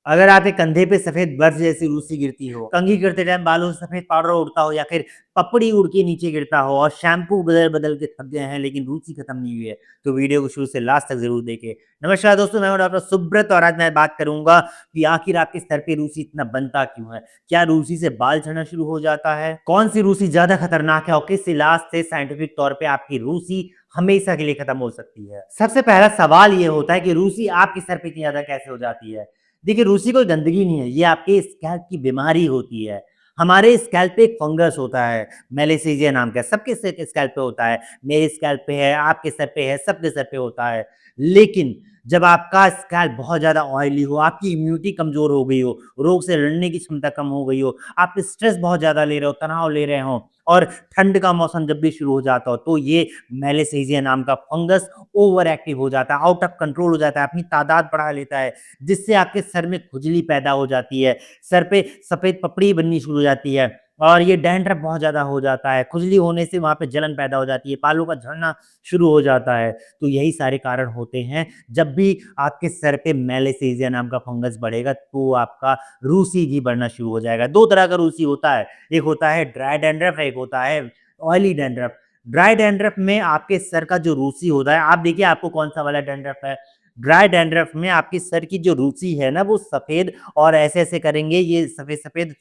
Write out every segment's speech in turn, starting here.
अगर आपके कंधे पे सफ़ेद बर्फ जैसी रूसी गिरती हो, कंघी करते टाइम बालों से सफ़ेद पाउडर उड़ता हो या फिर पपड़ी उड़ के नीचे गिरता हो और शैम्पू बदल-बदल के थक गए हैं लेकिन रूसी खत्म नहीं हुई है, तो वीडियो को शुरू से लास्ट तक ज़रूर देखें। नमस्कार दोस्तों, मैं हूँ डॉक्टर सुब्रत और आज मैं बात करूँगा कि आखिर आपके सर पे रूसी इतना बनता क्यों है? क्या रूसी से बाल झड़ना शुरू हो जाता है? कौन-सी रूसी ज़्यादा खतरनाक है और किस इलाज से साइंटिफिक तौर पे आपकी रूसी हमेशा के लिए खत्म हो सकती है? सबसे पहला सवाल ये होता है कि रूसी आपके सर पे इतनी ज़्यादा कैसे हो जाती है? देखिए, रूसी कोई गंदगी नहीं है, ये आपके स्कैल्प की बीमारी होती है। हमारे स्कैल्प पे एक फंगस होता है, मेलासेजिया नाम का, सबके स्कैल्प पे होता है। मेरे स्कैल्प पे है, आपके सर पे है, सबके सर पे होता है। लेकिन जब आपका स्कैल्प बहुत ज़्यादा ऑयली हो, आपकी इम्यूनिटी कमज़ोर हो गई हो, रोग से लड़ने की क्षमता कम हो गई हो, आप स्ट्रेस बहुत ज़्यादा ले रहे हो, तनाव ले रहे हो और ठंड का मौसम जब भी शुरू हो जाता हो, तो ये मेलासेजिया नाम का फंगस ओवर एक्टिव हो जाता है, आउट ऑफ कंट्रोल हो जाता है, अपनी तादाद बढ़ा लेता है। जिससे आपके सर में खुजली पैदा हो जाती है, सर पे सफ़ेद पपड़ी बननी शुरू हो जाती है और ये डैंड्रफ बहुत ज़्यादा हो जाता है। खुजली होने से वहाँ पे जलन पैदा हो जाती है, बालों का झड़ना शुरू हो जाता है। तो यही सारे कारण होते हैं, जब भी आपके सर पे मेलासेजिया नाम का फंगस बढ़ेगा, तो आपका रूसी भी बढ़ना शुरू हो जाएगा। 2 तरह का रूसी होता है, एक होता है ड्राई डैंड्रफ, एक होता है ऑयली डैंड्रफ। ड्राई डैंड्रफ में आपके सर का जो रूसी होता है, आप देखिए आपको कौन-सा वाला डैंड्रफ है। ड्राई डैंड्रफ में आपकी सर की जो रूसी है ना, वो सफ़ेद और ऐसे-ऐसे करेंगे, ये सफ़ेद-सफ़ेद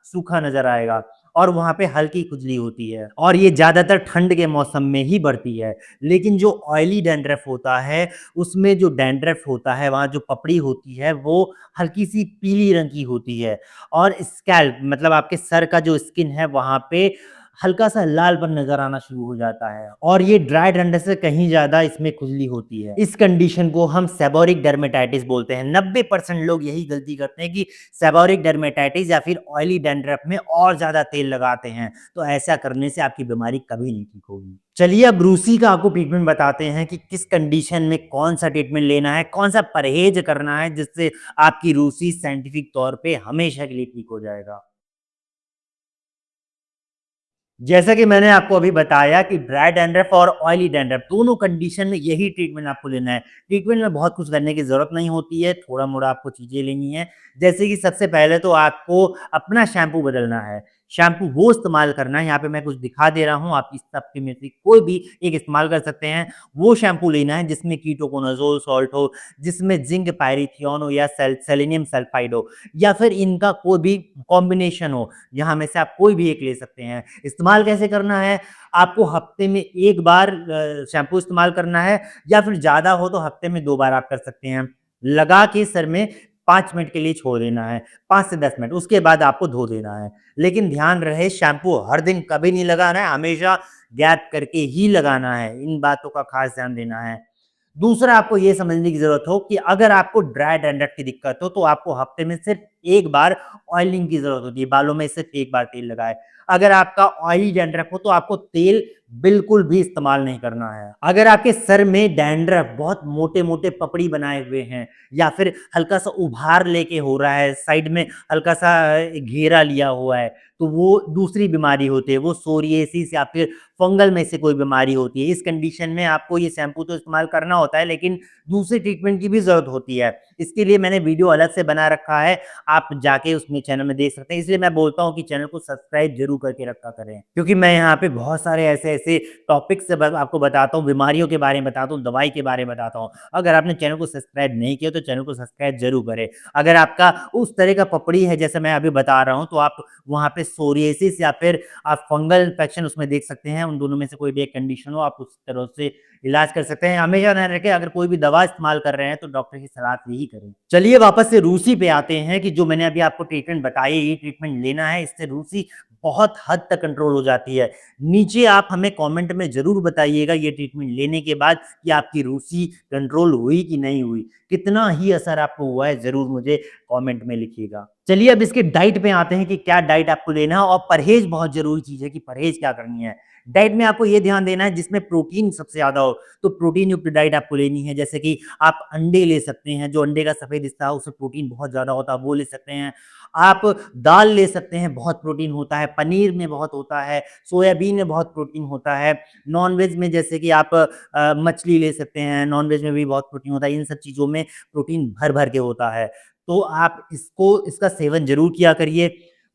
सूखा नज़र आएगा और वहाँ पे हल्की खुजली होती है और ये ज़्यादातर ठंड के मौसम में ही बढ़ती है। लेकिन जो ऑयली डैंड्रफ होता है, उसमें जो डैंड्रफ होता है, वहाँ जो पपड़ी होती है, वो हल्की-सी पीली रंग की होती है और स्कैल्प मतलब आपके सर का जो स्किन है, वहाँ पे हल्का-सा लालपन नज़र आना शुरू हो जाता है और ये ड्राई डैंड्रफ से कहीं ज़्यादा इसमें खुजली होती है। इस कंडीशन को हम सेबोरिक डर्मेटाइटिस बोलते हैं। 90% लोग यही गलती करते हैं कि सेबोरिक डर्मेटाइटिस या फिर ऑयली डैंड्रफ में और ज़्यादा तेल लगाते हैं। तो ऐसा करने से आपकी बीमारी कभी नहीं ठीक होगी। चलिए अब रूसी का आपको ट्रीटमेंट बताते हैं कि किस कंडीशन में कौन-सा ट्रीटमेंट लेना है, कौन-सा परहेज़ करना है जिससे आपकी रूसी साइंटिफिक तौर पे हमेशा के लिए ठीक हो जाएगा। जैसा कि मैंने आपको अभी बताया कि ड्राई डैंड्रफ और ऑयली डैंड्रफ दोनों कंडीशन में यही ट्रीटमेंट आपको लेना है। ट्रीटमेंट में बहुत कुछ करने की ज़रूरत नहीं होती है, थोड़ा-मोड़ा आपको चीज़ें लेनी है। जैसे कि सबसे पहले तो आपको अपना शैम्पू बदलना है। शैम्पू वो इस्तेमाल करना है, यहाँ पे मैं कुछ दिखा दे रहा हूँ, आप इस सब में से कोई भी एक इस्तेमाल कर सकते हैं। वो शैम्पू लेना है जिसमें कीटोकोनाज़ोल सॉल्ट हो, जिसमें ज़िंक पायरिथियोन हो या सेलेनियम सल्फाइड हो या फिर इनका कोई भी कॉम्बिनेशन हो। यहाँ में से आप कोई भी एक ले सकते हैं। इस्तेमाल कैसे करना है? आपको हफ्ते में 1 बार शैम्पू इस्तेमाल करना है या फिर ज़्यादा हो तो हफ्ते में 2 बार आप कर सकते हैं। लगा के सर में 5 मिनट के लिए छोड़ देना है, 5 से 10 मिनट, उसके बाद आपको धो देना है। लेकिन ध्यान रहे शैम्पू हर दिन कभी नहीं लगाना है, हमेशा गैप करके ही लगाना है। इन बातों का खास ध्यान देना है। दूसरा आपको ये समझने की ज़रूरत हो कि अगर आपको ड्राई डैंड्रफ की दिक्कत हो, तो आपको हफ्ते में सिर्फ़ 1 बार ऑयलिंग की ज़रूरत होती है, बालों में सिर्फ़ 1 बार तेल लगाएँ। अगर आपका ऑयली डैंड्रफ हो, तो आपको तेल बिल्कुल भी इस्तेमाल नहीं करना है। अगर आपके सर में डैंड्रफ बहुत मोटे-मोटे पपड़ी बनाए हुए हैं या फिर हल्का-सा उभार लेके हो रहा है, साइड में हल्का-सा घेरा लिया हुआ है, तो वो दूसरी बीमारी होती है, वो सोरियासिस या फिर फंगल में से कोई बीमारी होती है। इस कंडीशन में आपको ये शैम्पू तो इस्तेमाल करना होता है, लेकिन दूसरे ट्रीटमेंट की भी ज़रूरत होती है। इसके लिए मैंने वीडियो अलग से बना रखा है, आप जाके उसमें चैनल में देख सकते हैं। इसलिए मैं बोलता हूँ कि चैनल को सब्सक्राइब ज़रूर करके रखा करें, क्योंकि मैं यहाँ पे बहुत सारे ऐसे-ऐसे टॉपिक्स ब आपको बताता हूँ, बीमारियों के बारे में बताता हूँ, दवाई के बारे में बताता हूँ। अगर आपने चैनल को सब्सक्राइब नहीं किया, तो चैनल को सब्सक्राइब ज़रूर करें। अगर आपका उस तरह का पपड़ी है, जैसे मैं अभी बता रहा हूँ, तो आप वहाँ पे सोरियासिस या फिर आप फंगल इन्फेक्शन उसमें देख सकते हैं। उन दोनों में से कोई भी एक कंडीशन हो, आप उस तरह से इलाज कर सकते हैं। हमेशा ध्यान रखें, अगर कोई भी दवा इस्तेमाल कर रहे हैं, तो डॉक्टर की सलाह से ही करें। चलिए वापस से रूसी पे आते हैं कि जो मैंने अभी आपको ट्रीटमेंट बताई, ये ट्रीटमेंट लेना है, इससे रूसी बहुत हद तक कंट्रोल हो जाती है। नीचे आप हमें कमेंट में ज़रूर बताइएगा ये ट्रीटमेंट लेने के बाद कि आपकी रूसी कंट्रोल हुई कि नहीं हुई। कितना ही असर आपको हुआ है, ज़रूर मुझे कमेंट में लिखिएगा। चलिए अब इसके डाइट पे आते हैं कि क्या डाइट आपको लेना है और परहेज़ बहुत ज़रूरी चीज़ है कि परहेज़ क्या करनी है। डाइट में आपको ये ध्यान देना है जिसमें प्रोटीन सबसे ज़्यादा हो, तो प्रोटीन युक्त डाइट आपको लेनी है। जैसे कि आप अंडे ले सकते हैं, जो अंडे का सफ़ेद हिस्सा है उसमें प्रोटीन बहुत ज़्यादा होता है, वो ले सकते हैं। आप दाल ले सकते हैं, बहुत प्रोटीन होता है, पनीर में बहुत होता है, सोयाबीन में बहुत प्रोटीन होता है। नॉन-वेज में जैसे कि आप मछली ले सकते हैं, नॉन-वेज में भी बहुत प्रोटीन होता है। इन सब चीज़ों में प्रोटीन भर-भर के होता है। तो आप इसका सेवन ज़रूर किया करिए।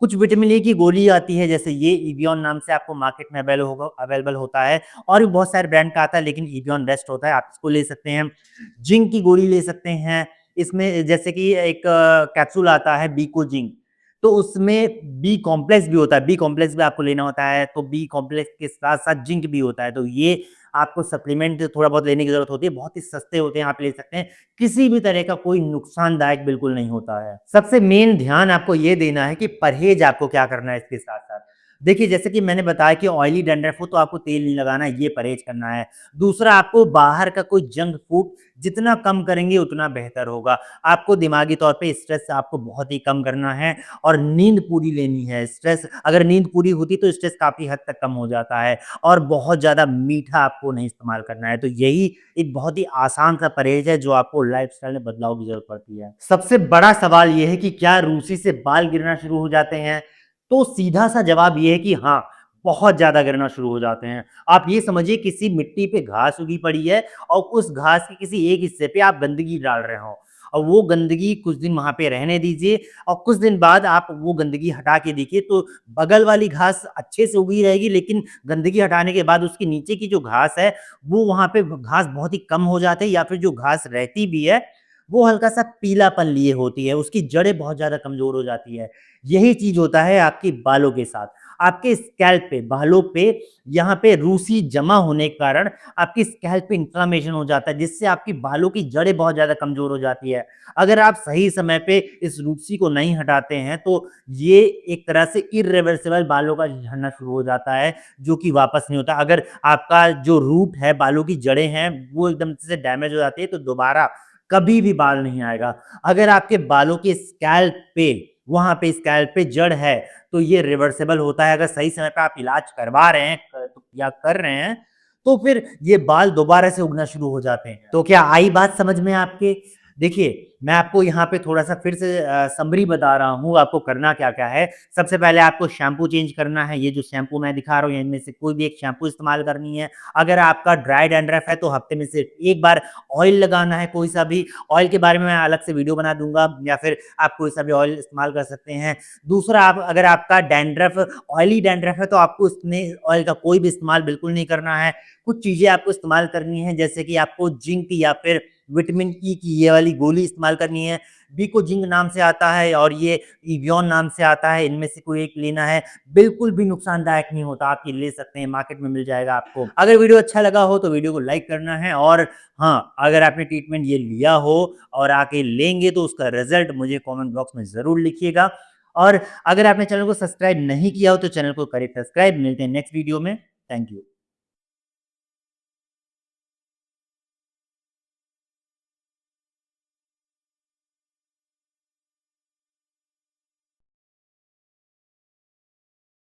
कुछ विटामिन ए की गोली आती है, जैसे ये एवियन नाम से आपको मार्केट में अवेलेबल होता है, और भी बहुत सारे ब्रांड का आता है, लेकिन एवियन बेस्ट होता है, आप इसको ले सकते हैं। जिंक की गोली ले सकते हैं, इसमें जैसे कि एक कैप्सूल आता है बीको जिंक, तो उसमें बी कॉम्प्लेक्स भी होता है, बी कॉम्प्लेक्स भी आपको लेना होता है, तो बी कॉम्प्लेक्स के साथ-साथ जिंक भी होता है, तो ये आपको सप्लीमेंट थोड़ा बहुत लेने की ज़रूरत होती है, बहुत ही सस्ते होते हैं, आप ले सकते हैं, किसी भी तरह का कोई नुकसानदायक बिल्कुल नहीं होता है। सबसे मेन ध्यान आपको ये देना है कि परहेज़ आपको क्या करना है इसके साथ-साथ। देखिए, जैसे कि मैंने बताया कि ऑयली डैंड्रफ हो तो आपको तेल नहीं लगाना है, ये परहेज़ करना है। दूसरा, आपको बाहर का कोई जंक फूड जितना कम करेंगे उतना बेहतर होगा। आपको दिमागी तौर पे स्ट्रेस आपको बहुत ही कम करना है, और नींद पूरी लेनी है। स्ट्रेस अगर नींद पूरी होती तो स्ट्रेस काफ़ी हद तक कम हो जाता है, और बहुत ज़्यादा मीठा आपको नहीं इस्तेमाल करना है। तो यही एक बहुत ही आसान सा परहेज़ है जो आपको लाइफ़स्टाइल में बदलाव की ज़रूरत पड़ती है। सबसे बड़ा सवाल ये है कि क्या रूसी से बाल गिरना शुरू हो जाते हैं? तो सीधा-सा जवाब ये है कि हाँ, बहुत ज़्यादा गिरना शुरू हो जाते हैं। आप ये समझिए, किसी मिट्टी पे घास उगी पड़ी है, और उस घास के किसी एक हिस्से पे आप गंदगी डाल रहे हो, और वो गंदगी कुछ दिन वहाँ पे रहने दीजिए, और कुछ दिन बाद आप वो गंदगी हटा के देखिए, तो बगल वाली घास अच्छे से उगी रहेगी, लेकिन गंदगी हटाने के बाद उसके नीचे की जो घास है, वो वहाँ पे घास बहुत ही कम हो जाते हैं, या फिर जो घास रहती भी है, वो हल्का-सा पीलापन लिए होती है, उसकी जड़ें बहुत ज़्यादा कमज़ोर हो जाती है। यही चीज़ होता है आपके बालों के साथ। आपके स्कैल्प पे, बालों पे, यहाँ पे रूसी जमा होने के कारण आपकी स्कैल्प पे इन्फ्लेमेशन हो जाता है, जिससे आपकी बालों की जड़ें बहुत ज़्यादा कमज़ोर हो जाती है। अगर आप सही समय पे इस रूसी को नहीं हटाते हैं, तो ये एक तरह से इर्रिवर्सिबल बालों का झड़ना शुरू हो जाता है, जो कि वापस नहीं होता। अगर आपका जो रूट है, बालों की जड़ें हैं, वो एकदम से डैमेज हो जाती है, तो दोबारा कभी भी बाल नहीं आएगा। अगर आपके बालों के स्कैल्प पे, वहाँ पे स्कैल्प पे जड़ है, तो ये रिवर्सिबल होता है। अगर सही समय पे आप इलाज करवा रहे हैं या कर रहे हैं, तो फिर ये बाल दोबारा से उगना शुरू हो जाते हैं। तो क्या आई बात समझ में आपके? देखिए, मैं आपको यहाँ पे थोड़ा-सा फिर से समरी बता रहा हूँ, आपको करना क्या-क्या है। सबसे पहले आपको शैम्पू चेंज करना है, ये जो शैम्पू मैं दिखा रहा हूँ, इनमें से कोई भी एक शैम्पू इस्तेमाल करनी है। अगर आपका ड्राई डैंड्रफ है, तो हफ्ते में सिर्फ 1 बार ऑयल लगाना है, कोई-सा भी। ऑयल के बारे में मैं अलग से वीडियो बना दूँगा, या फिर आप कोई-सा भी ऑयल इस्तेमाल कर सकते हैं। दूसरा, आप अगर आपका डैंड्रफ ऑयली डैंड्रफ है, तो आपको उसमें ऑयल का कोई भी इस्तेमाल बिल्कुल नहीं करना है। कुछ चीज़ें आपको इस्तेमाल करनी है, जैसे कि आपको जिंक या फिर विटामिन ई की ये वाली गोली इस्तेमाल करनी है। विकोजिंक नाम से आता है, और ये एवियन नाम से आता है, इनमें से कोई एक लेना है। बिल्कुल भी नुकसानदायक नहीं होता, आप ये ले सकते हैं, मार्केट में मिल जाएगा आपको। अगर वीडियो अच्छा लगा हो तो वीडियो को लाइक करना है, और हाँ, अगर आपने ट्रीटमेंट ये लिया हो और आके लेंगे, तो उसका रिज़ल्ट मुझे कमेंट बॉक्स में ज़रूर लिखिएगा। और अगर आपने चैनल को सब्सक्राइब नहीं किया हो तो चैनल को करें सब्सक्राइब। मिलते हैं नेक्स्ट वीडियो में। Thank you.